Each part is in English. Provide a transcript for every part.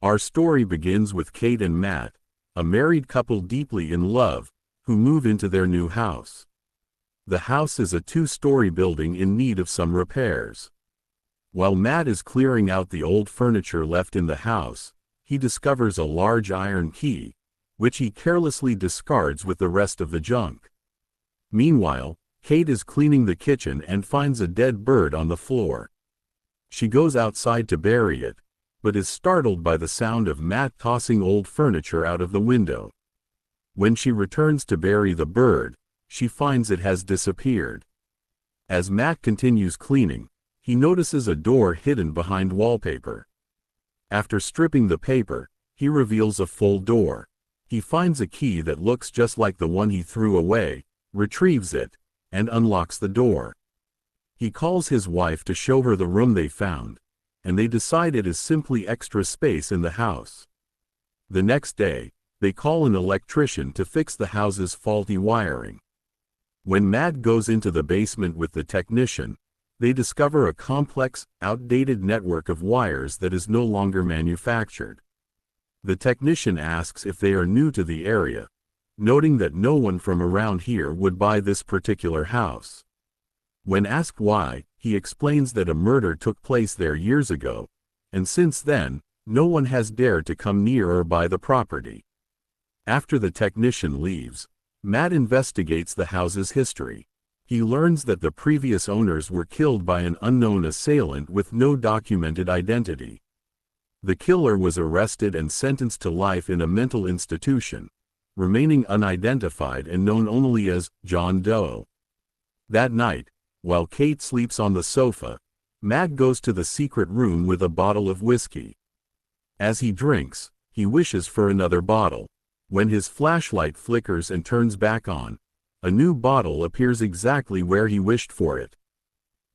Our story begins with Kate and Matt, a married couple deeply in love, who move into their new house. The house is a two-story building in need of some repairs. While Matt is clearing out the old furniture left in the house, he discovers a large iron key, which he carelessly discards with the rest of the junk. Meanwhile, Kate is cleaning the kitchen and finds a dead bird on the floor. She goes outside to bury it, but is startled by the sound of Matt tossing old furniture out of the window. When she returns to bury the bird, she finds it has disappeared. As Matt continues cleaning, he notices a door hidden behind wallpaper. After stripping the paper, he reveals a full door. He finds a key that looks just like the one he threw away, retrieves it, and unlocks the door. He calls his wife to show her the room they found, and they decide it is simply extra space in the house. The next day, they call an electrician to fix the house's faulty wiring. When Matt goes into the basement with the technician, they discover a complex, outdated network of wires that is no longer manufactured. The technician asks if they are new to the area, noting that no one from around here would buy this particular house. When asked why, he explains that a murder took place there years ago, and since then, no one has dared to come near or buy the property. After the technician leaves, Matt investigates the house's history. He learns that the previous owners were killed by an unknown assailant with no documented identity. The killer was arrested and sentenced to life in a mental institution, remaining unidentified and known only as John Doe. That night, while Kate sleeps on the sofa, Matt goes to the secret room with a bottle of whiskey. As he drinks, he wishes for another bottle. When his flashlight flickers and turns back on, a new bottle appears exactly where he wished for it.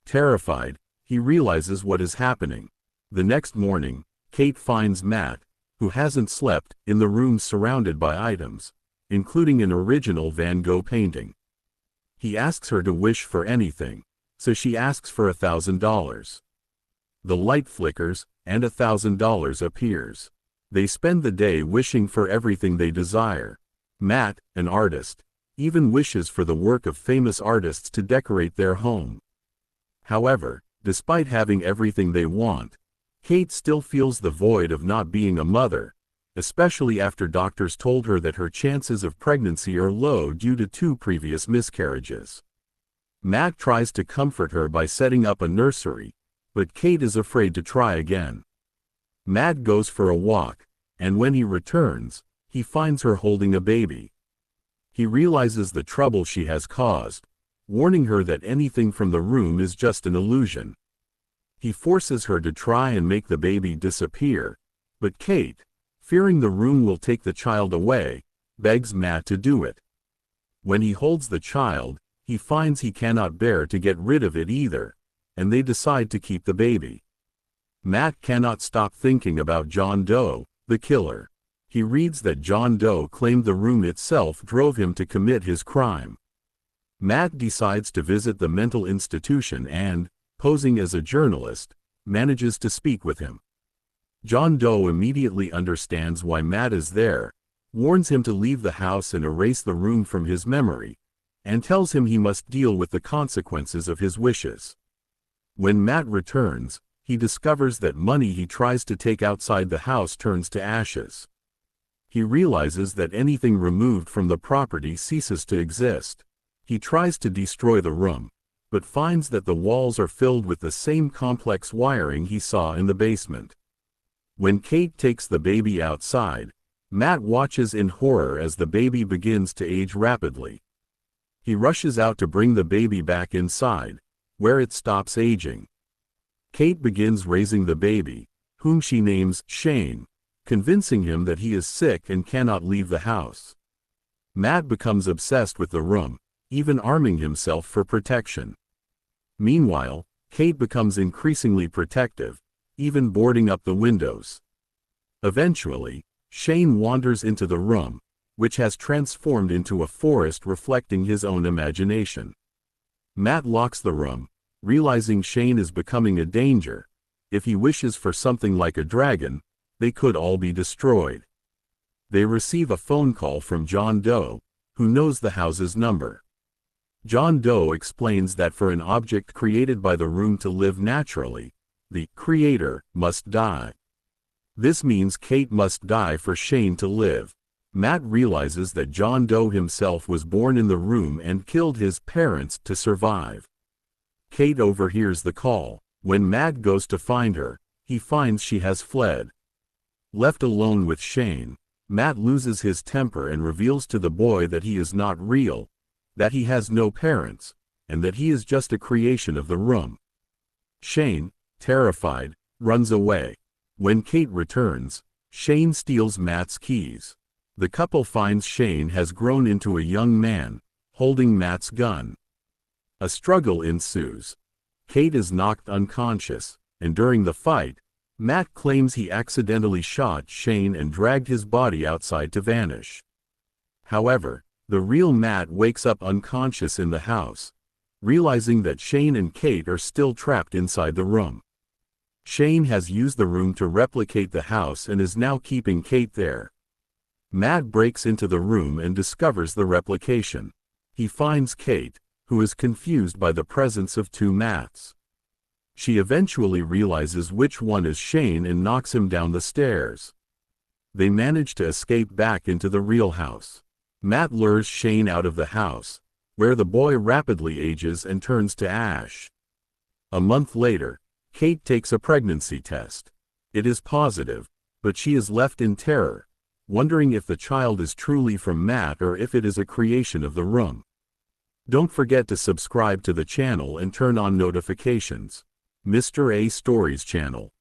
Terrified, he realizes what is happening. The next morning, Kate finds Matt, who hasn't slept, in the room surrounded by items, including an original Van Gogh painting. He asks her to wish for anything, so she asks for $1,000. The light flickers, and $1,000 appears. They spend the day wishing for everything they desire. Matt, an artist, even wishes for the work of famous artists to decorate their home. However, despite having everything they want, Kate still feels the void of not being a mother, especially after doctors told her that her chances of pregnancy are low due to 2 previous miscarriages. Matt tries to comfort her by setting up a nursery, but Kate is afraid to try again. Matt goes for a walk, and when he returns, he finds her holding a baby. He realizes the trouble she has caused, warning her that anything from the room is just an illusion. He forces her to try and make the baby disappear, but Kate, fearing the room will take the child away, begs Matt to do it. When he holds the child, he finds he cannot bear to get rid of it either, and they decide to keep the baby. Matt cannot stop thinking about John Doe, the killer. He reads that John Doe claimed the room itself drove him to commit his crime. Matt decides to visit the mental institution and, posing as a journalist, manages to speak with him. John Doe immediately understands why Matt is there, warns him to leave the house and erase the room from his memory, and tells him he must deal with the consequences of his wishes. When Matt returns, he discovers that money he tries to take outside the house turns to ashes. He realizes that anything removed from the property ceases to exist. He tries to destroy the room, but finds that the walls are filled with the same complex wiring he saw in the basement. When Kate takes the baby outside, Matt watches in horror as the baby begins to age rapidly. He rushes out to bring the baby back inside, where it stops aging. Kate begins raising the baby, whom she names Shane, convincing him that he is sick and cannot leave the house. Matt becomes obsessed with the room, even arming himself for protection. Meanwhile, Kate becomes increasingly protective, even boarding up the windows. Eventually, Shane wanders into the room, which has transformed into a forest reflecting his own imagination. Matt locks the room, realizing Shane is becoming a danger. If he wishes for something like a dragon, they could all be destroyed. They receive a phone call from John Doe, who knows the house's number. John Doe explains that for an object created by the room to live naturally, the creator must die. This means Kate must die for Shane to live. Matt realizes that John Doe himself was born in the room and killed his parents to survive. Kate overhears the call. When Matt goes to find her, he finds she has fled. Left alone with Shane, Matt loses his temper and reveals to the boy that he is not real, that he has no parents, and that he is just a creation of the room. Shane, terrified, runs away. When Kate returns, Shane steals Matt's keys. The couple finds Shane has grown into a young man, holding Matt's gun. A struggle ensues. Kate is knocked unconscious, and during the fight, Matt claims he accidentally shot Shane and dragged his body outside to vanish. However, the real Matt wakes up unconscious in the house, realizing that Shane and Kate are still trapped inside the room. Shane has used the room to replicate the house and is now keeping Kate there. Matt breaks into the room and discovers the replication. He finds Kate, who is confused by the presence of two Matts. She eventually realizes which one is Shane and knocks him down the stairs. They manage to escape back into the real house. Matt lures Shane out of the house, where the boy rapidly ages and turns to ash. A month later, Kate takes a pregnancy test. It is positive, but she is left in terror, wondering if the child is truly from Matt or if it is a creation of the room. Don't forget to subscribe to the channel and turn on notifications. Mr. A Stories channel.